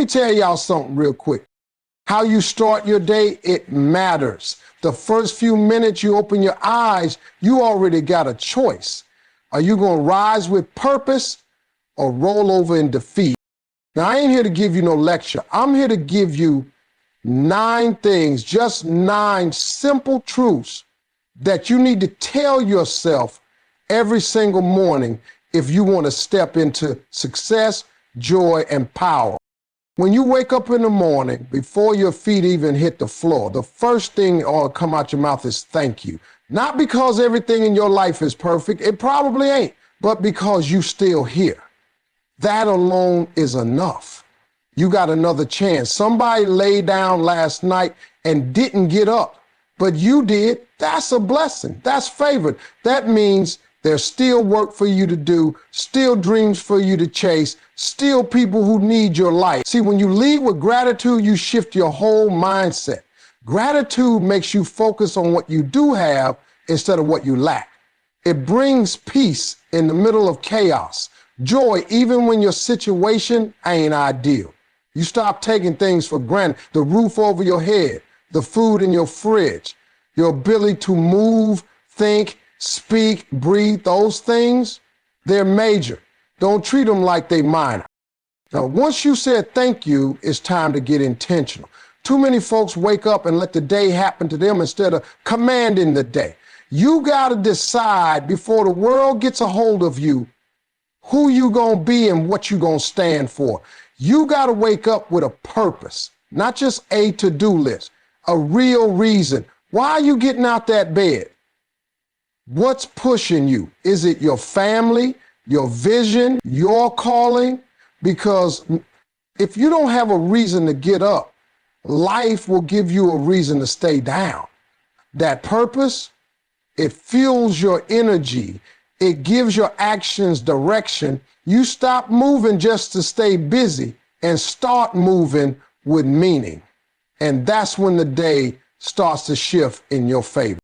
me tell y'all something real quick. How you start your day, it matters. The first few minutes you open your eyes, you already got a choice. Are you going to rise with purpose or roll over in defeat? Now, I ain't here to give you no lecture. I'm here to give you 9 things, just 9 simple truths that you need to tell yourself every single morning if you want to step into success, joy, and power. When you wake up in the morning, before your feet even hit the floor, the first thing that ought to come out your mouth is thank you. Not because everything in your life is perfect, it probably ain't, but because you still here. That alone is enough. You got another chance. Somebody lay down last night and didn't get up, but you did. That's a blessing. That's favored. That means there's still work for you to do, still dreams for you to chase, still people who need your life. See, when you lead with gratitude, you shift your whole mindset. Gratitude makes you focus on what you do have instead of what you lack. It brings peace in the middle of chaos, joy even when your situation ain't ideal. You stop taking things for granted, the roof over your head, the food in your fridge, your ability to move, think, speak, breathe, those things, they're major. Don't treat them like they minor. Now, once you said thank you, it's time to get intentional. Too many folks wake up and let the day happen to them instead of commanding the day. You got to decide before the world gets a hold of you who you going to be and what you going to stand for. You got to wake up with a purpose, not just a to-do list, a real reason. Why are you getting out that bed? What's pushing you? Is it your family, your vision, your calling? Because if you don't have a reason to get up, life will give you a reason to stay down. That purpose, it fuels your energy. It gives your actions direction. You stop moving just to stay busy and start moving with meaning. And that's when the day starts to shift in your favor.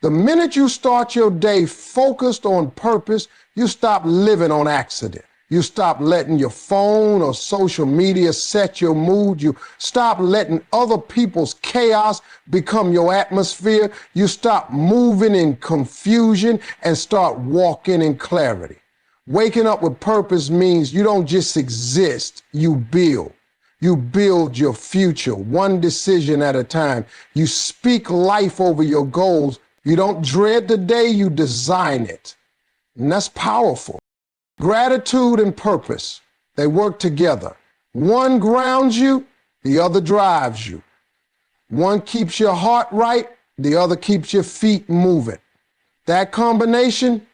The minute you start your day focused on purpose, you stop living on accident. You stop letting your phone or social media set your mood. You stop letting other people's chaos become your atmosphere. You stop moving in confusion and start walking in clarity. Waking up with purpose means you don't just exist, you build. You build your future, one decision at a time. You speak life over your goals. You don't dread the day, you design it. And that's powerful. Gratitude and purpose, they work together. One grounds you, the other drives you. One keeps your heart right, the other keeps your feet moving. That combination,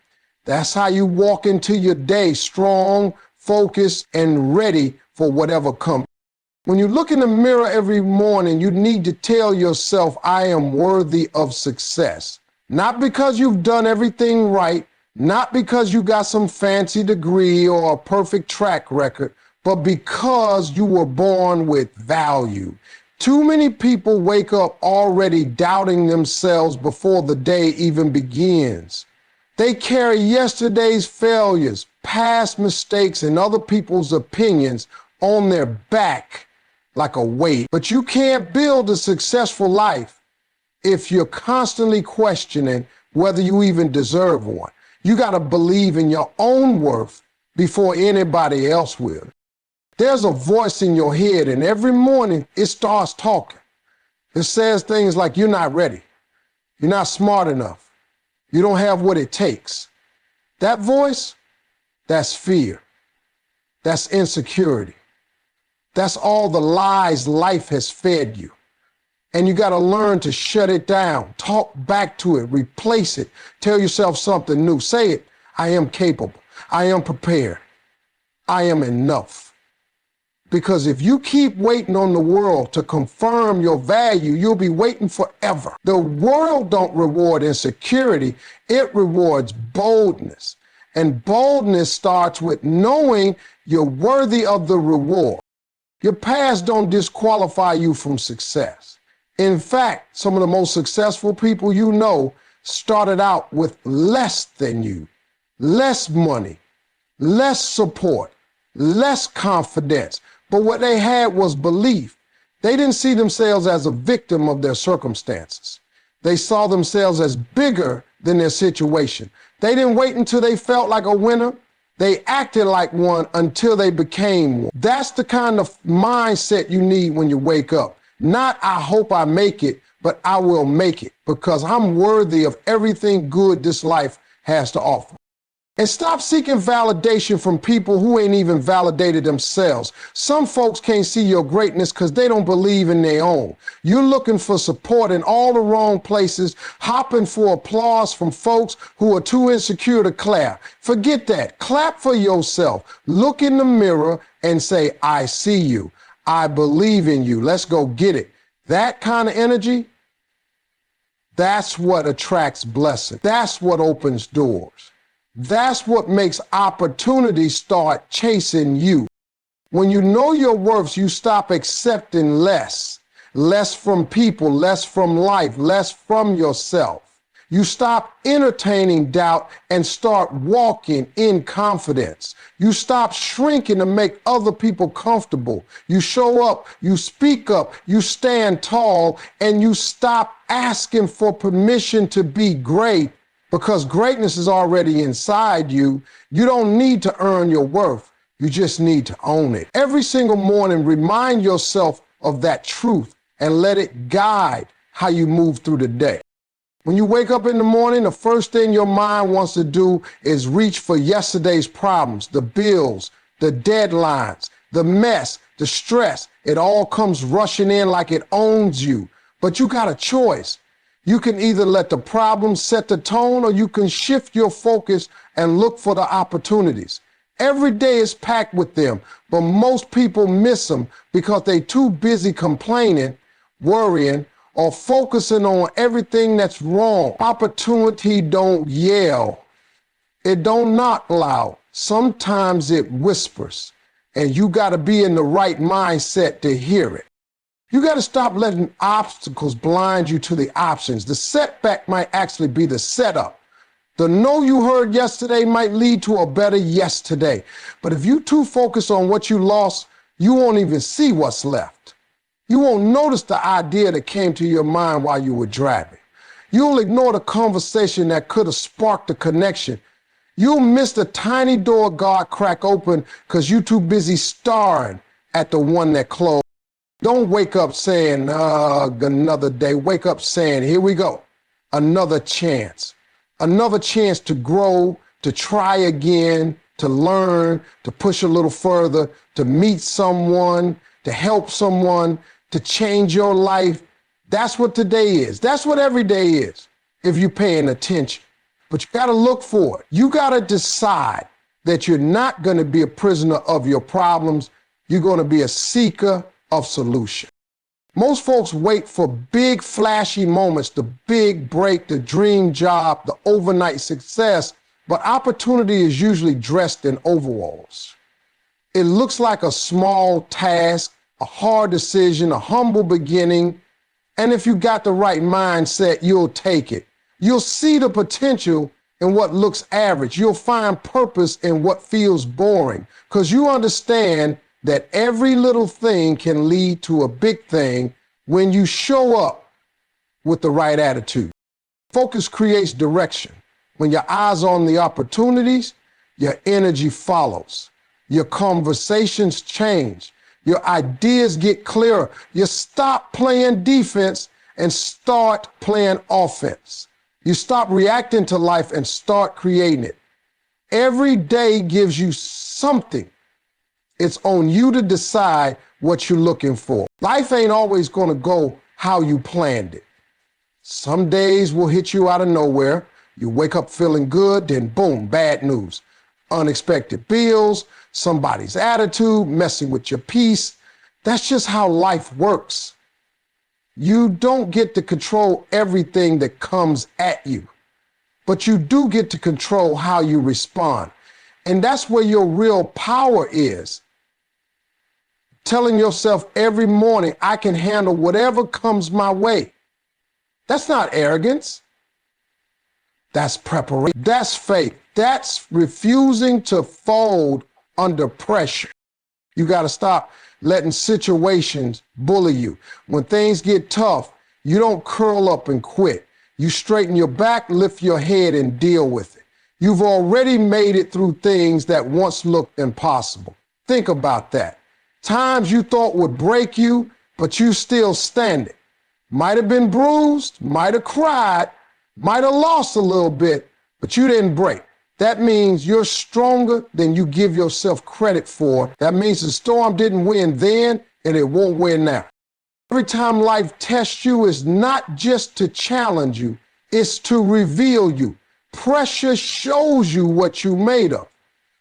that's how you walk into your day strong, focused, and ready for whatever comes. When you look in the mirror every morning, you need to tell yourself, I am worthy of success. Not because you've done everything right, not because you got some fancy degree or a perfect track record, but because you were born with value. Too many people wake up already doubting themselves before the day even begins. They carry yesterday's failures, past mistakes, and other people's opinions on their back like a weight. But you can't build a successful life if you're constantly questioning whether you even deserve one. You got to believe in your own worth before anybody else will. There's a voice in your head, and every morning it starts talking. It says things like, you're not ready. You're not smart enough. You don't have what it takes. That voice, that's fear. That's insecurity. That's all the lies life has fed you. And you got to learn to shut it down, talk back to it, replace it, tell yourself something new. Say it, I am capable, I am prepared, I am enough. Because if you keep waiting on the world to confirm your value, you'll be waiting forever. The world don't reward insecurity, it rewards boldness. And boldness starts with knowing you're worthy of the reward. Your past don't disqualify you from success. In fact, some of the most successful people you know started out with less than you, less money, less support, less confidence, but what they had was belief. They didn't see themselves as a victim of their circumstances. They saw themselves as bigger than their situation. They didn't wait until they felt like a winner. They acted like one until they became one. That's the kind of mindset you need when you wake up. Not, I hope I make it, but I will make it because I'm worthy of everything good this life has to offer. And stop seeking validation from people who ain't even validated themselves. Some folks can't see your greatness because they don't believe in their own. You're looking for support in all the wrong places, hopping for applause from folks who are too insecure to clap. Forget that. Clap for yourself. Look in the mirror and say, I see you. I believe in you. Let's go get it. That kind of energy, that's what attracts blessing. That's what opens doors. That's what makes opportunities start chasing you. When you know your worth, you stop accepting less. Less from people, less from life, less from yourself. You stop entertaining doubt and start walking in confidence. You stop shrinking to make other people comfortable. You show up, you speak up, you stand tall, and you stop asking for permission to be great. Because greatness is already inside you. You don't need to earn your worth. You just need to own it. Every single morning, remind yourself of that truth and let it guide how you move through the day. When you wake up in the morning, the first thing your mind wants to do is reach for yesterday's problems, the bills, the deadlines, the mess, the stress. It all comes rushing in like it owns you. But you got a choice. You can either let the problem set the tone or you can shift your focus and look for the opportunities. Every day is packed with them, but most people miss them because they're too busy complaining, worrying, or focusing on everything that's wrong. Opportunity don't yell. It don't knock loud. Sometimes it whispers, and you got to be in the right mindset to hear it. You got to stop letting obstacles blind you to the options. The setback might actually be the setup. The no you heard yesterday might lead to a better yes today. But if you too focus on what you lost, you won't even see what's left. You won't notice the idea that came to your mind while you were driving. You'll ignore the conversation that could have sparked the connection. You'll miss the tiny door God cracked open because you're too busy staring at the one that closed. Don't wake up saying, another day. Wake up saying, here we go. Another chance. Another chance to grow, to try again, to learn, to push a little further, to meet someone, to help someone, to change your life. That's what today is. That's what every day is, if you're paying attention. But you got to look for it. You got to decide that you're not going to be a prisoner of your problems. You're going to be a seeker of solution. Most folks wait for big flashy moments, the big break, the dream job, the overnight success, but opportunity is usually dressed in overalls. It looks like a small task, a hard decision, a humble beginning, and if you got the right mindset, you'll take it. You'll see the potential in what looks average. You'll find purpose in what feels boring, because you understand that every little thing can lead to a big thing when you show up with the right attitude. Focus creates direction. When your eyes are on the opportunities, your energy follows. Your conversations change. Your ideas get clearer. You stop playing defense and start playing offense. You stop reacting to life and start creating it. Every day gives you something. It's on you to decide what you're looking for. Life ain't always going to go how you planned it. Some days will hit you out of nowhere. You wake up feeling good, then boom, bad news. Unexpected bills, somebody's attitude, messing with your peace. That's just how life works. You don't get to control everything that comes at you, but you do get to control how you respond. And that's where your real power is. Telling yourself every morning, I can handle whatever comes my way. That's not arrogance. That's preparation. That's faith. That's refusing to fold under pressure. You got to stop letting situations bully you. When things get tough, you don't curl up and quit. You straighten your back, lift your head, and deal with it. You've already made it through things that once looked impossible. Think about that. Times you thought would break you, but you still standing. Might have been bruised, might have cried, might have lost a little bit, but you didn't break. That means you're stronger than you give yourself credit for. That means the storm didn't win then, and it won't win now. Every time life tests you, is not just to challenge you, it's to reveal you. Pressure shows you what you're made of.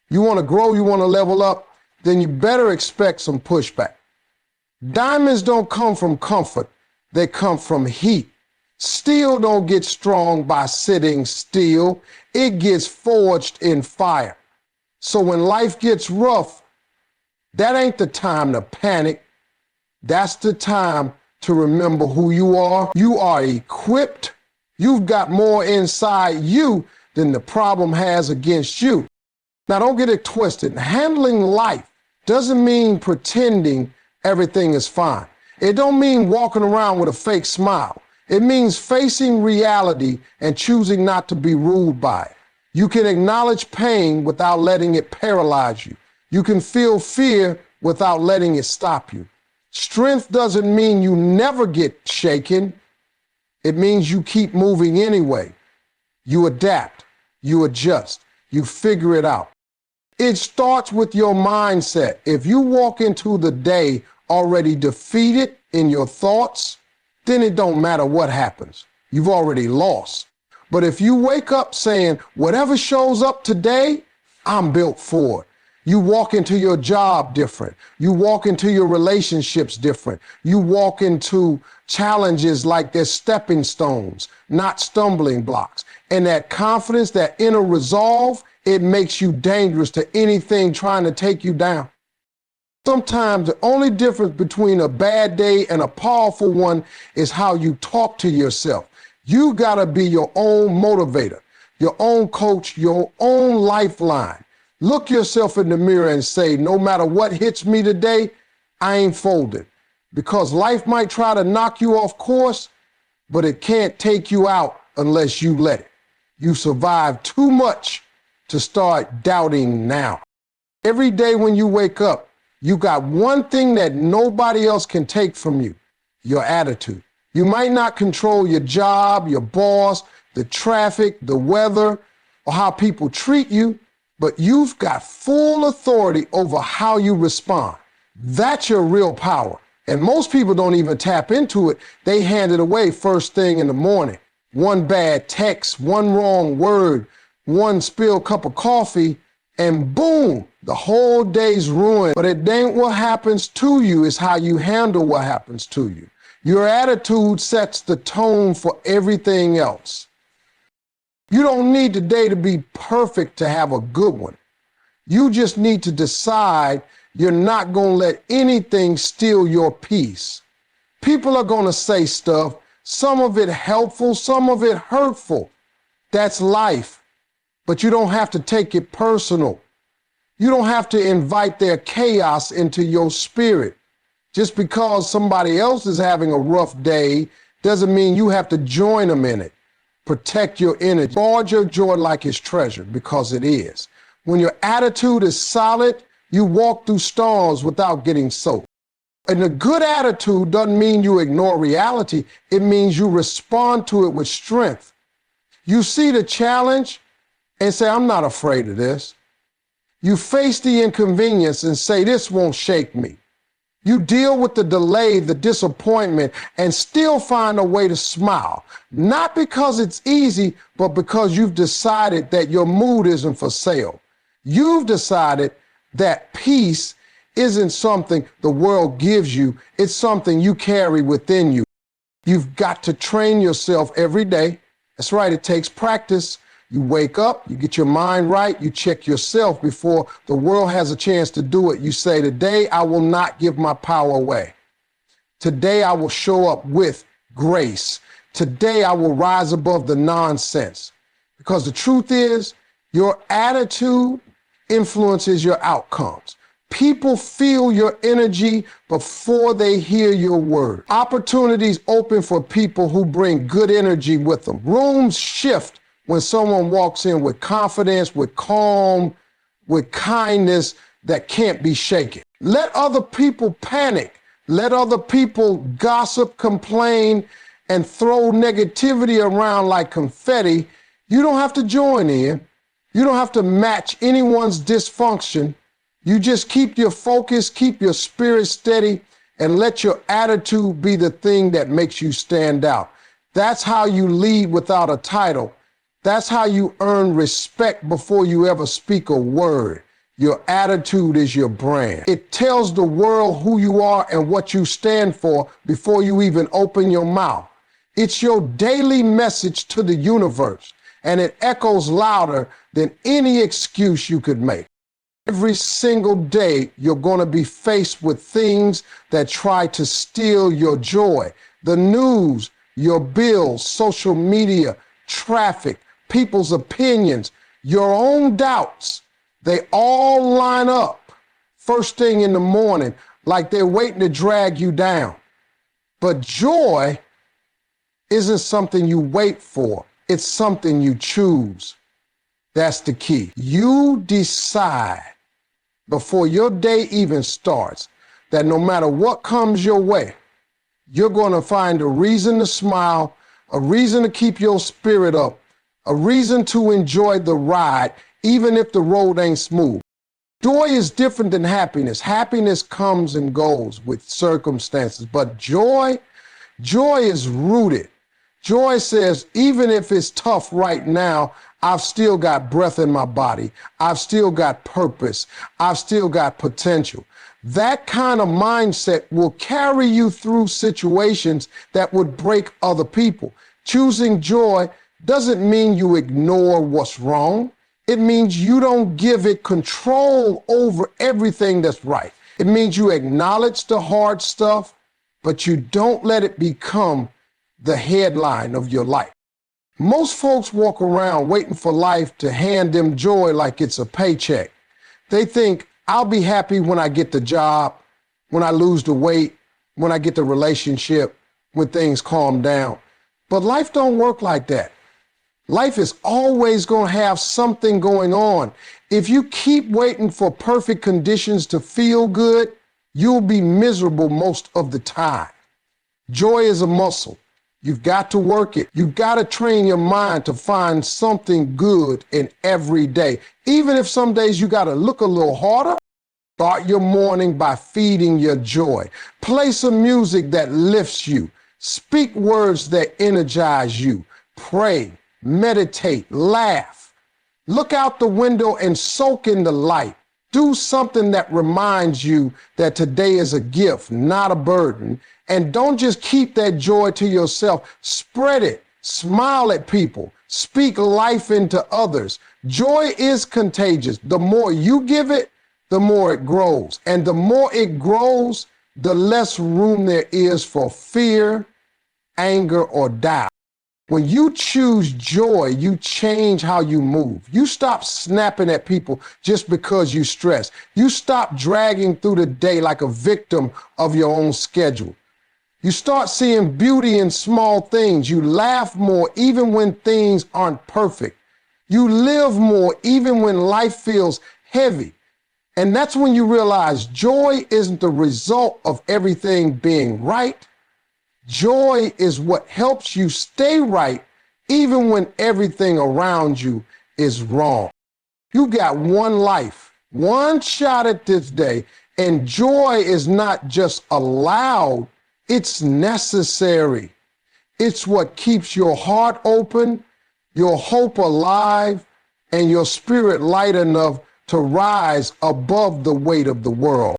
You want to grow, you want to level up, then you better expect some pushback. Diamonds don't come from comfort, they come from heat. Steel don't get strong by sitting still, it gets forged in fire. So when life gets rough, that ain't the time to panic. That's the time to remember who you are. You are equipped. You've got more inside you than the problem has against you. Now, don't get it twisted. Handling life doesn't mean pretending everything is fine. It don't mean walking around with a fake smile. It means facing reality and choosing not to be ruled by it. You can acknowledge pain without letting it paralyze you. You can feel fear without letting it stop you. Strength doesn't mean you never get shaken. It means you keep moving anyway. You adapt, you adjust, you figure it out. It starts with your mindset. If you walk into the day already defeated in your thoughts, then it don't matter what happens. You've already lost. But if you wake up saying, whatever shows up today, I'm built for it. You walk into your job different. You walk into your relationships different. You walk into challenges like they're stepping stones, not stumbling blocks. And that confidence, that inner resolve, it makes you dangerous to anything trying to take you down. Sometimes the only difference between a bad day and a powerful one is how you talk to yourself. You gotta be your own motivator, your own coach, your own lifeline. Look yourself in the mirror and say, no matter what hits me today, I ain't folded. Because life might try to knock you off course, but it can't take you out unless you let it. You survived too much to start doubting now. Every day when you wake up, you got one thing that nobody else can take from you, your attitude. You might not control your job, your boss, the traffic, the weather, or how people treat you, but you've got full authority over how you respond. That's your real power. And most people don't even tap into it. They hand it away first thing in the morning. One bad text, one wrong word, one spilled cup of coffee, and boom, the whole day's ruined. But it ain't what happens to you, it's how you handle what happens to you. Your attitude sets the tone for everything else. You don't need the day to be perfect to have a good one. You just need to decide you're not going to let anything steal your peace. People are going to say stuff, some of it helpful, some of it hurtful. That's life. But you don't have to take it personal. You don't have to invite their chaos into your spirit. Just because somebody else is having a rough day doesn't mean you have to join them in it. Protect your energy. Guard your joy like it's treasure, because it is. When your attitude is solid, you walk through storms without getting soaked. And a good attitude doesn't mean you ignore reality. It means you respond to it with strength. You see the challenge and say, I'm not afraid of this. You face the inconvenience and say, this won't shake me. You deal with the delay, the disappointment, and still find a way to smile. Not because it's easy, but because you've decided that your mood isn't for sale. You've decided that peace isn't something the world gives you. It's something you carry within you. You've got to train yourself every day. That's right, it takes practice. You wake up, you get your mind right, you check yourself before the world has a chance to do it. You say, today I will not give my power away. Today I will show up with grace. Today I will rise above the nonsense. Because the truth is, your attitude influences your outcomes. People feel your energy before they hear your word. Opportunities open for people who bring good energy with them. Rooms shift when someone walks in with confidence, with calm, with kindness that can't be shaken. Let other people panic. Let other people gossip, complain, and throw negativity around like confetti. You don't have to join in. You don't have to match anyone's dysfunction. You just keep your focus, keep your spirit steady, and let your attitude be the thing that makes you stand out. That's how you lead without a title. That's how you earn respect before you ever speak a word. Your attitude is your brand. It tells the world who you are and what you stand for before you even open your mouth. It's your daily message to the universe, and it echoes louder than any excuse you could make. Every single day, you're going to be faced with things that try to steal your joy. The news, your bills, social media, traffic, people's opinions, your own doubts, they all line up first thing in the morning like they're waiting to drag you down. But joy isn't something you wait for. It's something you choose. That's the key. You decide before your day even starts that no matter what comes your way, you're going to find a reason to smile, a reason to keep your spirit up, a reason to enjoy the ride, even if the road ain't smooth. Joy is different than happiness. Happiness comes and goes with circumstances, but joy is rooted. Joy says, even if it's tough right now, I've still got breath in my body. I've still got purpose. I've still got potential. That kind of mindset will carry you through situations that would break other people. Choosing joy doesn't mean you ignore what's wrong. It means you don't give it control over everything that's right. It means you acknowledge the hard stuff, but you don't let it become the headline of your life. Most folks walk around waiting for life to hand them joy like it's a paycheck. They think, I'll be happy when I get the job, when I lose the weight, when I get the relationship, when things calm down. But life don't work like that. Life is always going to have something going on. If you keep waiting for perfect conditions to feel good, you'll be miserable most of the time. Joy is a muscle. You've got to work it. You've got to train your mind to find something good in every day. Even if some days you got to look a little harder, start your morning by feeding your joy. Play some music that lifts you. Speak words that energize you. Pray, meditate, laugh. Look out the window and soak in the light. Do something that reminds you that today is a gift, not a burden. And don't just keep that joy to yourself. Spread it. Smile at people. Speak life into others. Joy is contagious. The more you give it, the more it grows. And the more it grows, the less room there is for fear, anger, or doubt. When you choose joy, you change how you move. You stop snapping at people just because you stress. You stop dragging through the day like a victim of your own schedule. You start seeing beauty in small things. You laugh more even when things aren't perfect. You live more even when life feels heavy. And that's when you realize joy isn't the result of everything being right. Joy is what helps you stay right even when everything around you is wrong. You got one life, one shot at this day, and joy is not just allowed, it's necessary. It's what keeps your heart open, your hope alive, and your spirit light enough to rise above the weight of the world.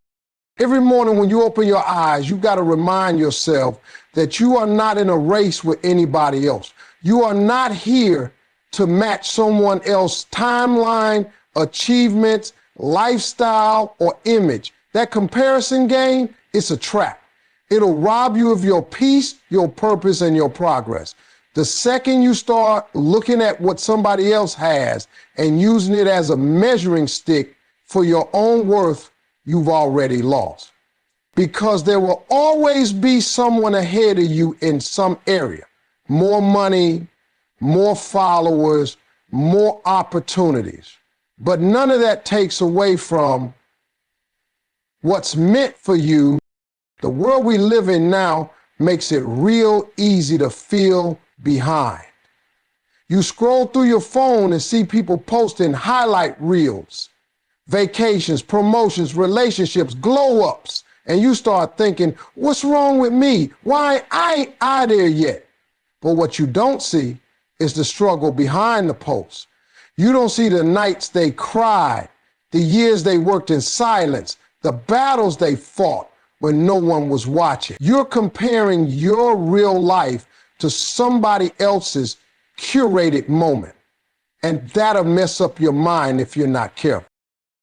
Every morning when you open your eyes, you got to remind yourself that you are not in a race with anybody else. You are not here to match someone else's timeline, achievements, lifestyle, or image. That comparison game, it's a trap. It'll rob you of your peace, your purpose, and your progress. The second you start looking at what somebody else has and using it as a measuring stick for your own worth, you've already lost. Because there will always be someone ahead of you in some area. More money, more followers, more opportunities. But none of that takes away from what's meant for you. The world we live in now makes it real easy to feel behind. You scroll through your phone and see people posting highlight reels, vacations, promotions, relationships, glow-ups, and you start thinking, what's wrong with me? Why ain't I there yet? But what you don't see is the struggle behind the post. You don't see the nights they cried, the years they worked in silence, the battles they fought when no one was watching. You're comparing your real life to somebody else's curated moment, and that'll mess up your mind if you're not careful.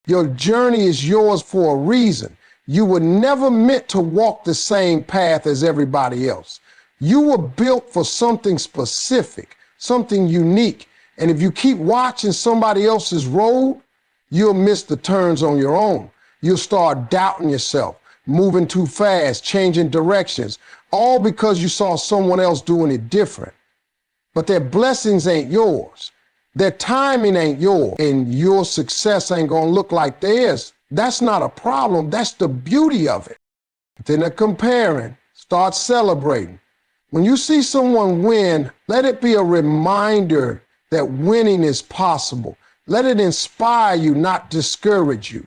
Your journey is yours for a reason. You were never meant to walk the same path as everybody else. You were built for something specific, something unique. And if you keep watching somebody else's road, you'll miss the turns on your own. You'll start doubting yourself, moving too fast, changing directions, all because you saw someone else doing it different. But their blessings ain't yours. Their timing ain't yours. And your success ain't gonna look like theirs. That's not a problem. That's the beauty of it. But then they're comparing. Start celebrating. When you see someone win, let it be a reminder that winning is possible. Let it inspire you, not discourage you.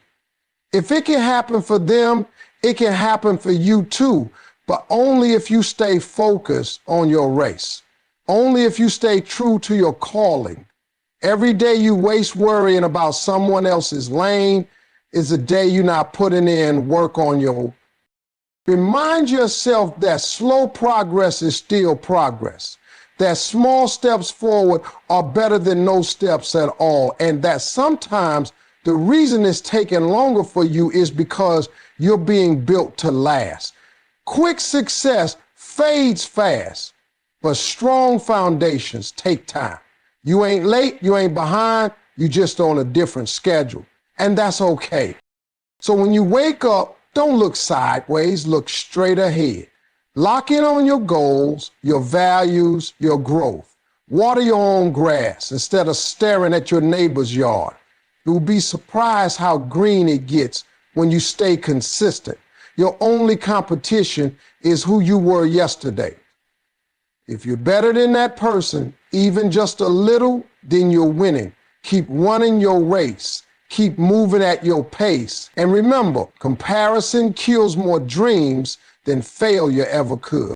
If it can happen for them, it can happen for you too, but only if you stay focused on your race. Only if you stay true to your calling. Every day you waste worrying about someone else's lane is a day you're not putting in work on your. Remind yourself that slow progress is still progress, that small steps forward are better than no steps at all, and that sometimes the reason it's taking longer for you is because you're being built to last. Quick success fades fast, but strong foundations take time. You ain't late, you ain't behind, you just on a different schedule, and that's okay. So when you wake up, don't look sideways, look straight ahead. Lock in on your goals, your values, your growth. Water your own grass instead of staring at your neighbor's yard. You'll be surprised how green it gets when you stay consistent. Your only competition is who you were yesterday. If you're better than that person, even just a little, then you're winning. Keep running your race. Keep moving at your pace. And remember, comparison kills more dreams than failure ever could.